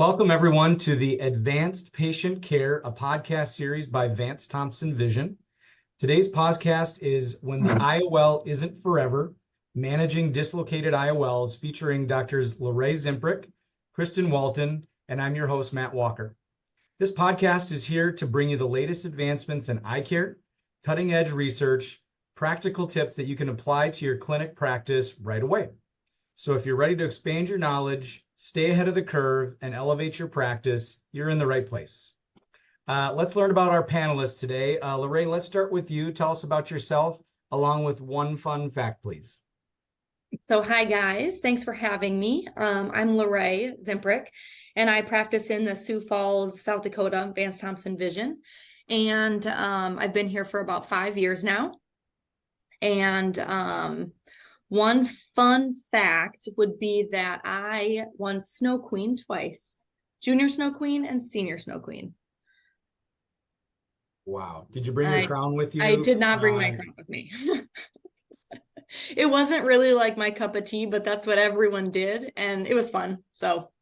Welcome, everyone, to the Advanced Patient Care, a podcast series by Vance Thompson Vision. Today's podcast is When the IOL Isn't Forever, Managing Dislocated IOLs, featuring Drs. Lorraine Zimprick, Kristen Walton, and I'm your host, Matt Walker. This podcast is here to bring you the latest advancements in eye care, cutting-edge research, practical tips that you can apply to your clinic practice right away. So if you're ready to expand your knowledge, stay ahead of the curve, and elevate your practice, you're in the right place. Let's learn about our panelists today. Lorraine, let's start with you. Tell us about yourself, along with one fun fact, please. So hi, guys. Thanks for having me. I'm Lorraine Zimprick, and I practice in the Sioux Falls, South Dakota, Vance Thompson Vision. And I've been here for about 5 years now. And one fun fact would be that I won Snow Queen twice, Junior Snow Queen and Senior Snow Queen. Wow. Did you bring your crown with you? I did not bring my crown with me. It wasn't really like my cup of tea, but that's what everyone did. And it was fun. So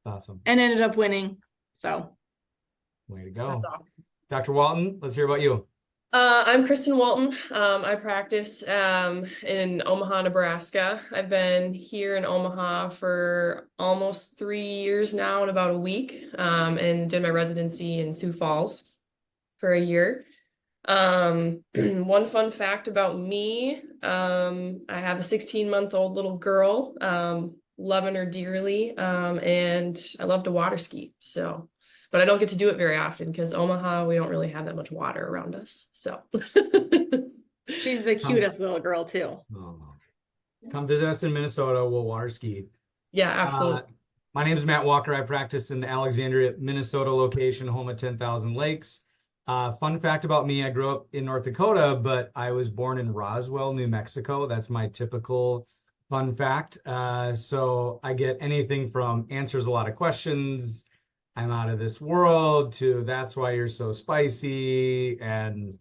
awesome. And ended up winning. So way to go. That's awesome. Dr. Walton, let's hear about you. I'm Kristen Walton. I practice in Omaha, Nebraska. I've been here in Omaha for almost 3 years now and about a week, and did my residency in Sioux Falls for a year. One fun fact about me, I have a 16-month-old little girl, loving her dearly, and I love to water ski. But I don't get to do it very often because Omaha, we don't really have that much water around us. So she's the cutest little girl too. Oh. Come visit us in Minnesota. We'll water ski. Yeah, absolutely. My name is Matt Walker. I practice in the Alexandria, Minnesota location, home of 10,000 lakes. Fun fact about me, I grew up in North Dakota, but I was born in Roswell, New Mexico. That's my typical fun fact. So I get anything from answers a lot of questions, I'm out of this world, to that's why you're so spicy, and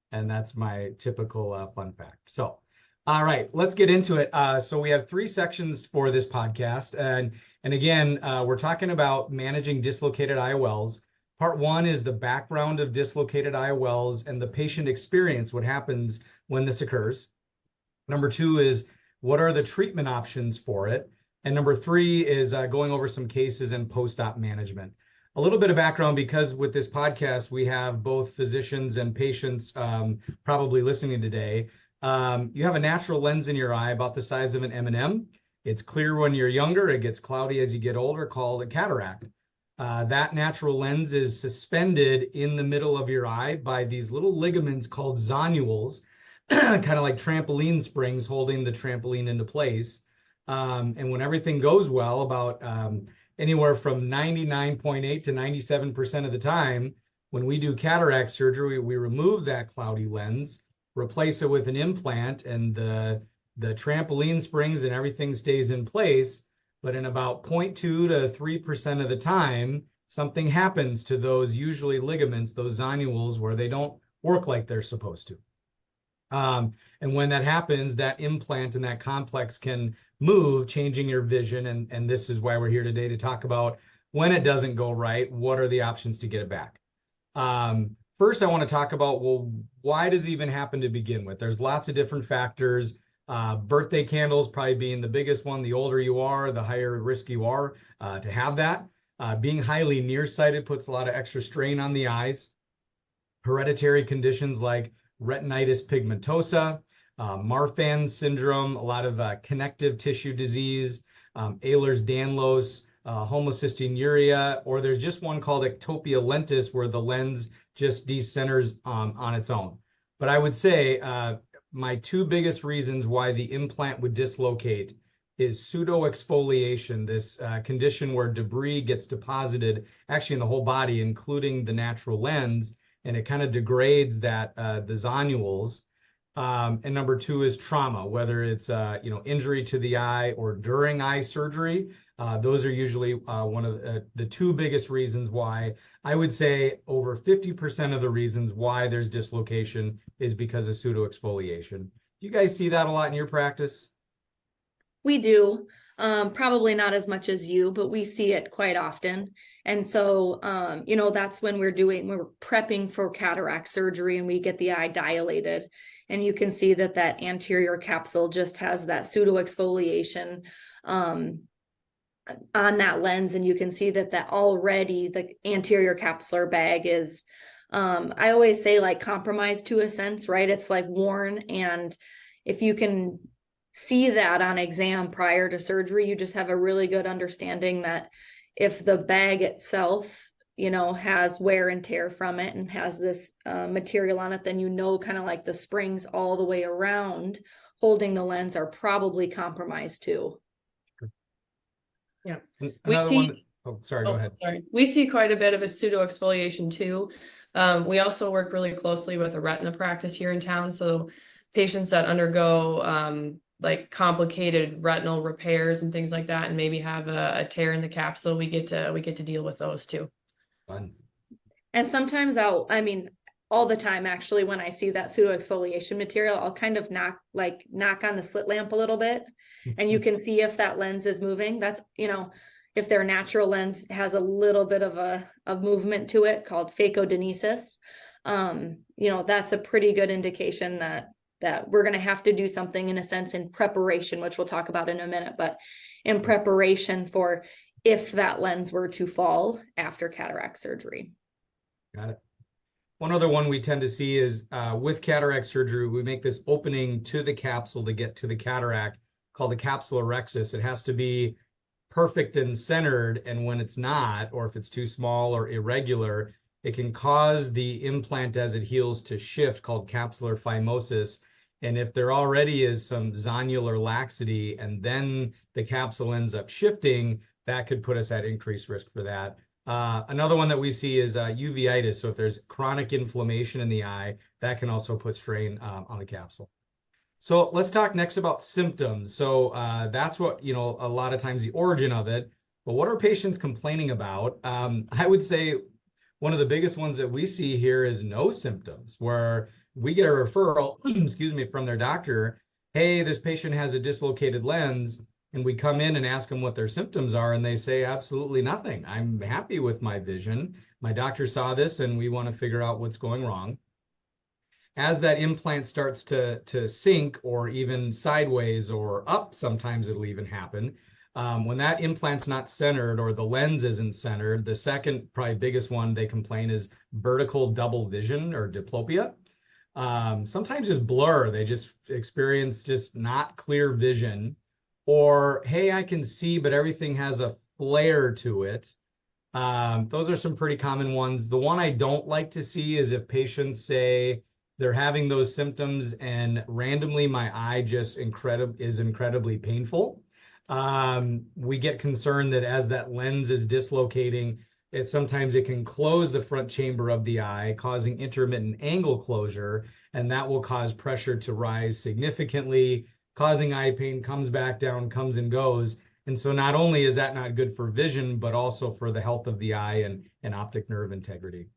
that's my typical fun fact. So, all right, let's get into it. So we have 3 sections for this podcast, and again, we're talking about managing dislocated IOLs. Part 1 is the background of dislocated IOLs and the patient experience, what happens when this occurs. Number 2 is what are the treatment options for it? And number 3 is going over some cases and post-op management. A little bit of background, because with this podcast, we have both physicians and patients probably listening today. You have a natural lens in your eye about the size of an M&M. It's clear when you're younger. It gets cloudy as you get older, called a cataract. That natural lens is suspended in the middle of your eye by these little ligaments called zonules, kind of like trampoline springs holding the trampoline into place. And when everything goes well, about anywhere from 99.8 to 97% of the time, when we do cataract surgery, we remove that cloudy lens, replace it with an implant, and the trampoline springs and everything stays in place. But in about 0.2 to 3% of the time, something happens to those usually ligaments, those zonules, where they don't work like they're supposed to. And when that happens, that implant and that complex can move, changing your vision. And this is why we're here today, to talk about when it doesn't go right, what are the options to get it back. First, I want to talk about, well, why does it even happen to begin with? There's lots of different factors. Birthday candles probably being the biggest one. The older you are, the higher risk you are to have that. Being highly nearsighted puts a lot of extra strain on the eyes. Hereditary conditions like retinitis pigmentosa, Marfan syndrome, a lot of connective tissue disease, Ehlers-Danlos, homocystinuria, or there's just one called ectopia lentis, where the lens just decenters on its own. But I would say my 2 biggest reasons why the implant would dislocate is pseudoexfoliation, this condition where debris gets deposited actually in the whole body, including the natural lens, and it kind of degrades that the zonules. And number 2 is trauma, whether it's injury to the eye or during eye surgery. Those are usually one of the 2 biggest reasons why. I would say over 50% of the reasons why there's dislocation is because of pseudoexfoliation. Do you guys see that a lot in your practice? We do. Probably not as much as you, but we see it quite often. And so, you know, that's when we're prepping for cataract surgery and we get the eye dilated. And you can see that that anterior capsule just has that pseudo exfoliation on that lens. And you can see that already the anterior capsular bag is, I always say, like, compromised to a sense, right? It's like worn. And if you can see that on exam prior to surgery, you just have a really good understanding that if the bag itself, you know, has wear and tear from it and has this material on it, then you know, kind of like the springs all the way around holding the lens are probably compromised too. Yeah. Another one. Oh, sorry, go ahead. Sorry. We see quite a bit of a pseudo exfoliation too. We also work really closely with a retina practice here in town. So patients that undergo like complicated retinal repairs and things like that, and maybe have a tear in the capsule, we get to deal with those too. Fun. And sometimes all the time, actually, when I see that pseudo exfoliation material, I'll kind of knock on the slit lamp a little bit, and you can see if that lens is moving. That's, you know, if their natural lens has a little bit of a movement to it called phacodenesis, you know, that's a pretty good indication that we're going to have to do something, in a sense, in preparation, which we'll talk about in a minute, but in preparation for if that lens were to fall after cataract surgery. Got it. One other one we tend to see is with cataract surgery, we make this opening to the capsule to get to the cataract called the capsulorhexis. It has to be perfect and centered, and when it's not, or if it's too small or irregular, it can cause the implant as it heals to shift, called capsular phimosis. And if there already is some zonular laxity and then the capsule ends up shifting, that could put us at increased risk for that. Another one that we see is uveitis. So if there's chronic inflammation in the eye, that can also put strain on the capsule. So let's talk next about symptoms. So that's what, you know, a lot of times the origin of it. But what are patients complaining about? I would say one of the biggest ones that we see here is no symptoms, where we get a referral, excuse me, from their doctor. Hey, this patient has a dislocated lens. And we come in and ask them what their symptoms are, and they say absolutely nothing. I'm happy with my vision. My doctor saw this, and we want to figure out what's going wrong. As that implant starts to sink, or even sideways or up, sometimes it'll even happen. When that implant's not centered or the lens isn't centered, the second probably biggest one they complain is vertical double vision, or diplopia. Sometimes just blur. They just experience just not clear vision. Or, hey, I can see, but everything has a flare to it. Those are some pretty common ones. The one I don't like to see is if patients say they're having those symptoms and randomly my eye just is incredibly painful. We get concerned that as that lens is dislocating, sometimes it can close the front chamber of the eye, causing intermittent angle closure, and that will cause pressure to rise significantly, causing eye pain, comes back down, comes and goes. And so not only is that not good for vision, but also for the health of the eye and optic nerve integrity.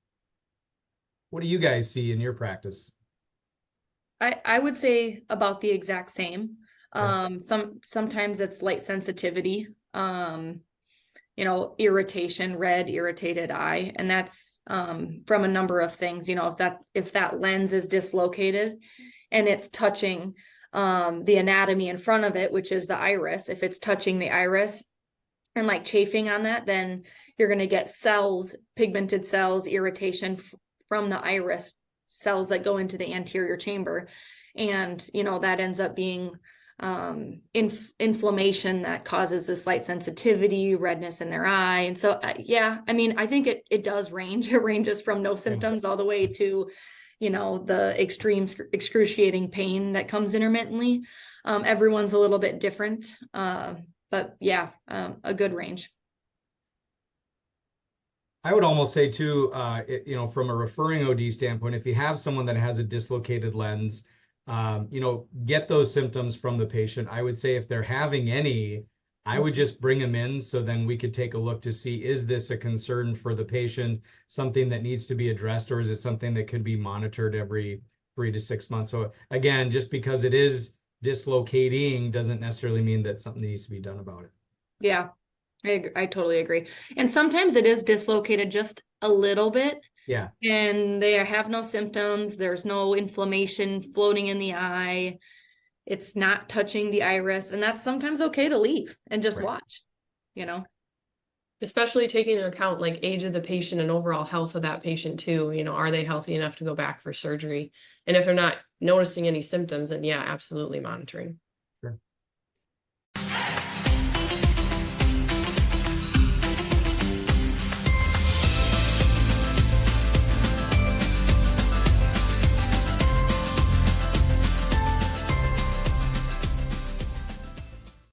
What do you guys see in your practice? I would say about the exact same. Okay. Sometimes it's light sensitivity, you know, irritation, red, irritated eye. And that's from a number of things. You know, if that lens is dislocated and it's touching the anatomy in front of it, which is the iris, if it's touching the iris and like chafing on that, then you're going to get cells, pigmented cells, irritation from the iris cells that go into the anterior chamber. And, you know, that ends up being inflammation that causes this light sensitivity, redness in their eye. And so, yeah, I mean, I think it does range. It ranges from no symptoms all the way to, you know, the extreme excruciating pain that comes intermittently. Everyone's a little bit different, but yeah, a good range. I would almost say too, you know, from a referring OD standpoint, if you have someone that has a dislocated lens, you know, get those symptoms from the patient. I would say if they're having any, I would just bring them in, so then we could take a look to see, is this a concern for the patient, something that needs to be addressed, or is it something that could be monitored every 3 to 6 months? So again, just because it is dislocating doesn't necessarily mean that something needs to be done about it. Yeah, I totally agree. And sometimes it is dislocated just a little bit. Yeah. And they have no symptoms. There's no inflammation floating in the eye. It's not touching the iris. And that's sometimes okay to leave and just Right. watch, you know? Especially taking into account like age of the patient and overall health of that patient too. You know, are they healthy enough to go back for surgery? And if they're not noticing any symptoms, then yeah, absolutely monitoring. Sure.